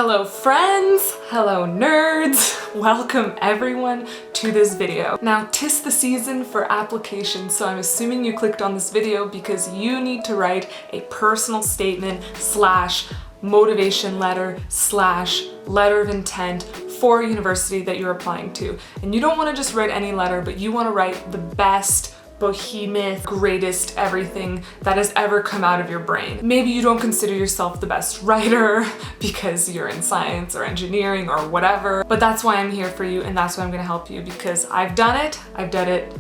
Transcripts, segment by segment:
Hello friends, hello nerds, welcome everyone to this video. Now 'tis the season for applications, so I'm assuming you clicked on this video because you need to write a personal statement slash motivation letter slash letter of intent for a university that you're applying to. And you don't want to just write any letter, but you want to write the best, behemoth, greatest everything that has ever come out of your brain. Maybe you don't consider yourself the best writer because you're in science or engineering or whatever, but that's why I'm here for you and that's why I'm gonna help you because I've done it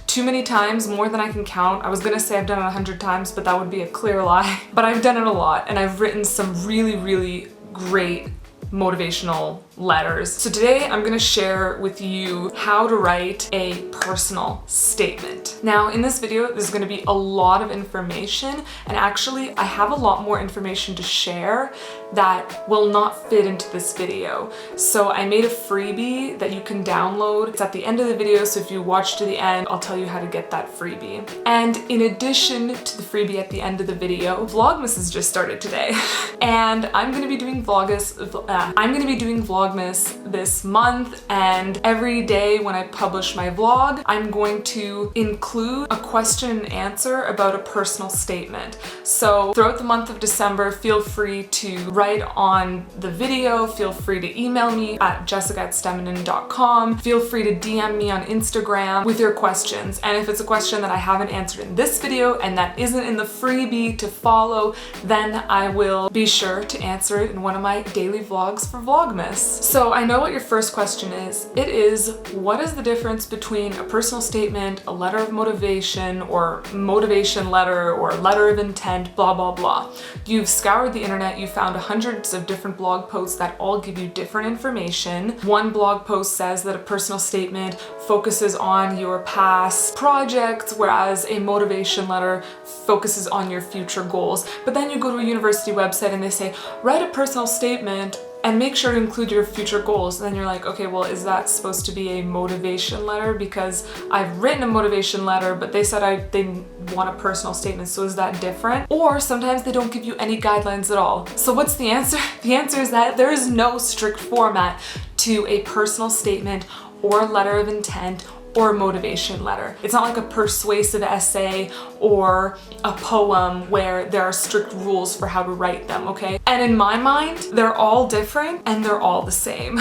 too many times, more than I can count. I was gonna say I've done it 100 times, but that would be a clear lie. But I've done it a lot and I've written some really great motivational letters. So today I'm gonna share with you how to write a personal statement. Now in this video, there's gonna be a lot of information, and actually I have a lot more information to share that will not fit into this video. So I made a freebie that you can download. It's at the end of the video, so if you watch to the end, I'll tell you how to get that freebie. And in addition to the freebie at the end of the video, Vlogmas has just started today. And I'm gonna be doing Vlogmas this month, and every day when I publish my vlog, I'm going to include a question and answer about a personal statement. So throughout the month of December, feel free to write on the video, feel free to email me at jessica@steminen.com, feel free to DM me on Instagram with your questions. And if it's a question that I haven't answered in this video and that isn't in the freebie to follow, then I will be sure to answer it in one of my daily vlogs for Vlogmas. So I know what your first question is. It is, what is the difference between a personal statement, a letter of motivation, or motivation letter, or letter of intent, blah, blah, blah. You've scoured the internet, you found hundreds of different blog posts that all give you different information. One blog post says that a personal statement focuses on your past projects, whereas a motivation letter focuses on your future goals. But then you go to a university website and they say, write a personal statement and make sure to include your future goals. And then you're like, okay, well, is that supposed to be a motivation letter? Because I've written a motivation letter, but they said they want a personal statement, so is that different? Or sometimes they don't give you any guidelines at all. So what's the answer? The answer is that there is no strict format to a personal statement or letter of intent or a motivation letter. It's not like a persuasive essay or a poem where there are strict rules for how to write them, okay? And in my mind, they're all different and they're all the same.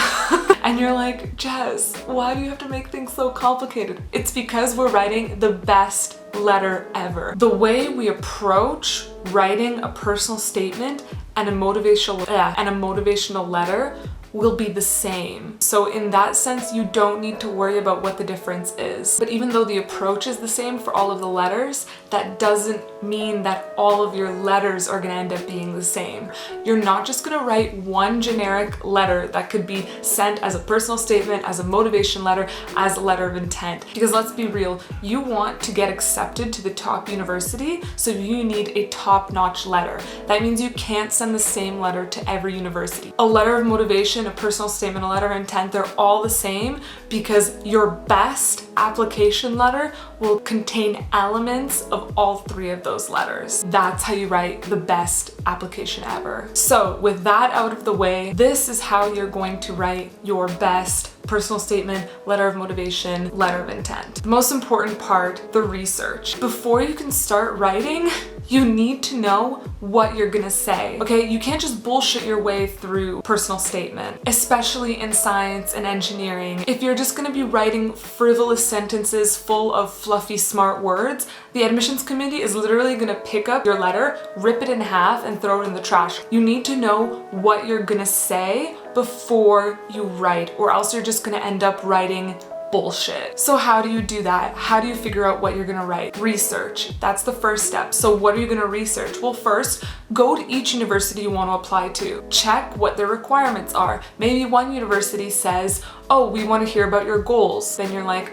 And you're like, Jess, why do you have to make things so complicated? It's because we're writing the best letter ever. The way we approach writing a personal statement and a motivational letter will be the same. So in that sense, you don't need to worry about what the difference is. But even though the approach is the same for all of the letters, that doesn't mean that all of your letters are gonna end up being the same. You're not just gonna write one generic letter that could be sent as a personal statement, as a motivation letter, as a letter of intent. Because let's be real, you want to get accepted to the top university, so you need a top-notch letter. That means you can't send the same letter to every university. A letter of motivation, a personal statement, a letter of intent, they're all the same because your best application letter will contain elements of all three of those letters. That's how you write the best application ever. So with that out of the way, this is how you're going to write your best personal statement, letter of motivation, letter of intent. The most important part, the research. Before you can start writing, you need to know what you're gonna say, okay? You can't just bullshit your way through personal statement, especially in science and engineering. If you're just gonna be writing frivolous sentences full of fluffy, smart words, the admissions committee is literally gonna pick up your letter, rip it in half, and throw it in the trash. You need to know what you're gonna say before you write, or else you're just gonna end up writing bullshit. So how do you do that? How do you figure out what you're gonna write? Research. That's the first step. So what are you gonna research? Well, first, go to each university you want to apply to. Check what their requirements are. Maybe one university says, oh, we want to hear about your goals. Then you're like,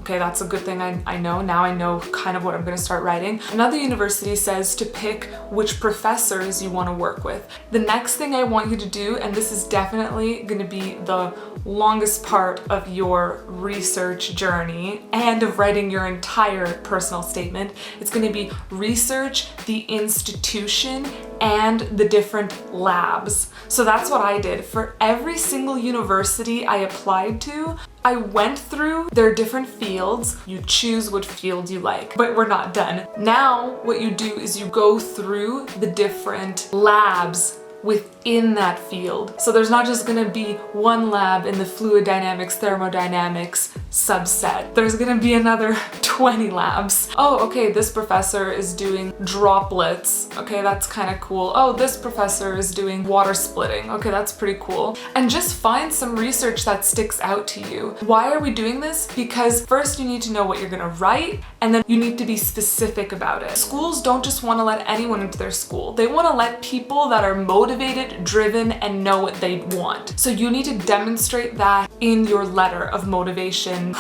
Okay, that's a good thing I know. Now I know kind of what I'm gonna start writing. Another university says to pick which professors you wanna work with. The next thing I want you to do, and this is definitely gonna be the longest part of your research journey and of writing your entire personal statement, it's gonna be research the institution and the different labs. So that's what I did. For every single university I applied to, I went through their different fields. You choose what field you like, but we're not done. Now, what you do is you go through the different labs within that field. So there's not just gonna be one lab in the fluid dynamics, thermodynamics subset. There's gonna be another 20 labs. Oh, okay, this professor is doing droplets. Okay, that's kind of cool. Oh, this professor is doing water splitting. Okay, that's pretty cool. And just find some research that sticks out to you. Why are we doing this? Because first you need to know what you're gonna write, and then you need to be specific about it. Schools don't just want to let anyone into their school. They want to let people that are motivated, driven, and know what they want. So you need to demonstrate that in your letter of motivation.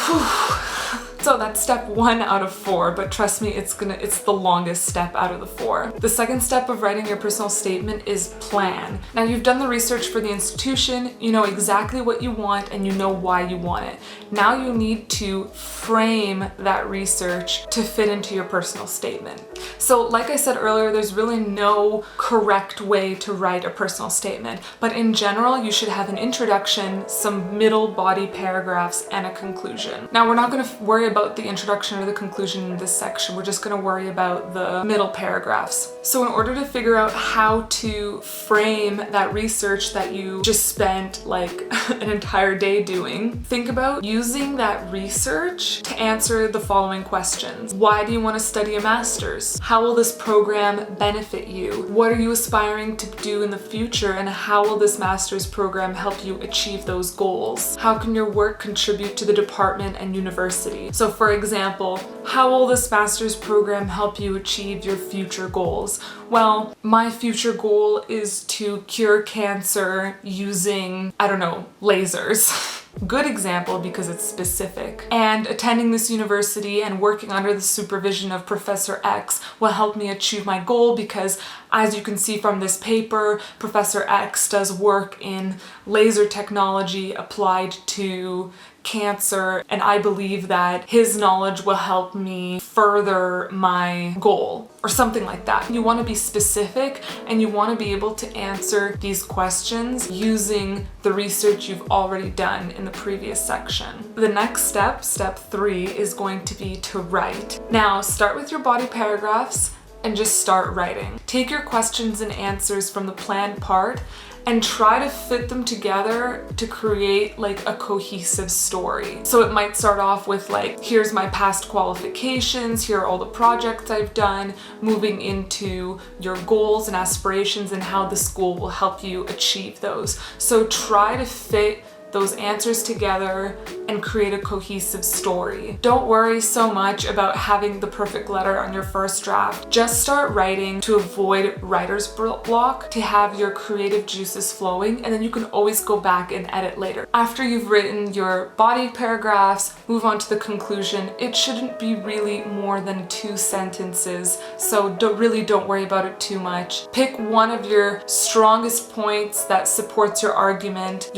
So that's step 1 out of 4, but trust me, it's the longest step out of the 4. The second step of writing your personal statement is plan. Now you've done the research for the institution, you know exactly what you want, and you know why you want it. Now you need to frame that research to fit into your personal statement. So like I said earlier, there's really no correct way to write a personal statement, but in general, you should have an introduction, some middle body paragraphs, and a conclusion. Now we're not going to worry about the introduction or the conclusion in this section. We're just going to worry about the middle paragraphs. So in order to figure out how to frame that research that you just spent like an entire day doing, think about using that research to answer the following questions. Why do you want to study a master's? How will this program benefit you? What are you aspiring to do in the future, and how will this master's program help you achieve those goals? How can your work contribute to the department and university? So for example, how will this master's program help you achieve your future goals? Well, my future goal is to cure cancer using, I don't know, lasers. Good example because it's specific. And attending this university and working under the supervision of Professor X will help me achieve my goal because, as you can see from this paper, Professor X does work in laser technology applied to cancer, and I believe that his knowledge will help me further my goal, or something like that. You want to be specific, and you want to be able to answer these questions using the research you've already done in the previous section. The next step, step 3, is going to be to write. Now, start with your body paragraphs and just start writing. Take your questions and answers from the planned part and try to fit them together to create like a cohesive story. So it might start off with like, here's my past qualifications, here are all the projects I've done, moving into your goals and aspirations and how the school will help you achieve those. So try to fit those answers together and create a cohesive story. Don't worry so much about having the perfect letter on your first draft. Just start writing to avoid writer's block, to have your creative juices flowing, and then you can always go back and edit later. After you've written your body paragraphs, move on to the conclusion. It shouldn't be really more than 2 sentences, so don't worry about it too much. Pick one of your strongest points that supports your argument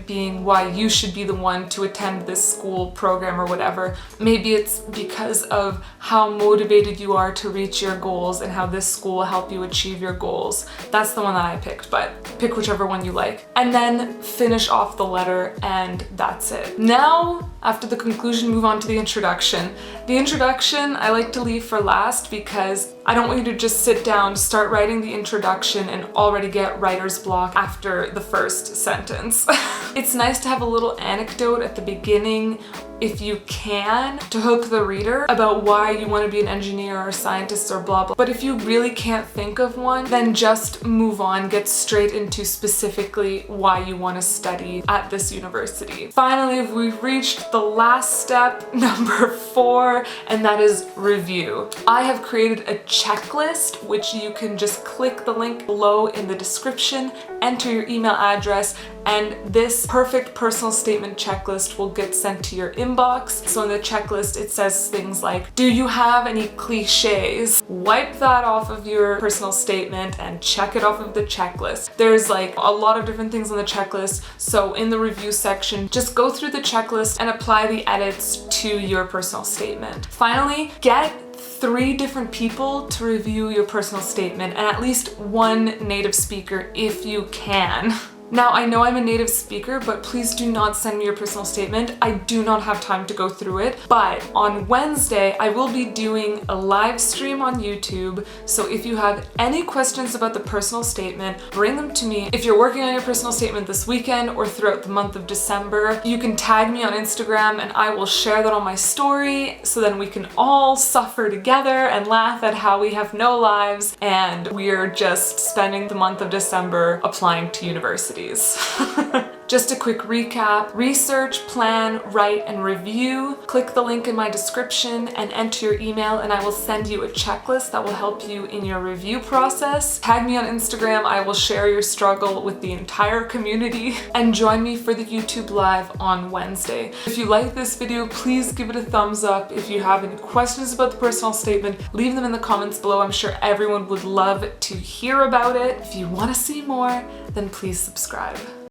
being why you should be the one to attend this school program or whatever. Maybe it's because of how motivated you are to reach your goals and how this school will help you achieve your goals. That's the one that I picked, but pick whichever one you like. And then finish off the letter, and that's it. Now, after the conclusion, move on to the introduction. The introduction I like to leave for last because I don't want you to just sit down, start writing the introduction, and already get writer's block after the first sentence. It's nice to have a little anecdote at the beginning, if you can, to hook the reader about why you want to be an engineer or a scientist or blah blah. But if you really can't think of one, then just move on, get straight into specifically why you want to study at this university. Finally, we've reached the last step, number 4, and that is review. I have created a checklist, which you can just click the link below in the description enter your email address, and this perfect personal statement checklist will get sent to your inbox. So in the checklist, it says things like, do you have any cliches? Wipe that off of your personal statement and check it off of the checklist. There's like a lot of different things on the checklist. So in the review section, just go through the checklist and apply the edits to your personal statement. Finally, get 3 different people to review your personal statement, and at least 1 native speaker if you can. Now, I know I'm a native speaker, but please do not send me your personal statement. I do not have time to go through it. But on Wednesday, I will be doing a live stream on YouTube. So if you have any questions about the personal statement, bring them to me. If you're working on your personal statement this weekend or throughout the month of December, you can tag me on Instagram and I will share that on my story, so then we can all suffer together and laugh at how we have no lives and we're just spending the month of December applying to university. Just a quick recap: research, plan, write, and review. Click the link in my description and enter your email and I will send you a checklist that will help you in your review process. Tag me on Instagram, I will share your struggle with the entire community, and join me for the YouTube live on Wednesday. If you like this video, please give it a thumbs up. If you have any questions about the personal statement, leave them in the comments below. I'm sure everyone would love to hear about it. If you want to see more, then please subscribe.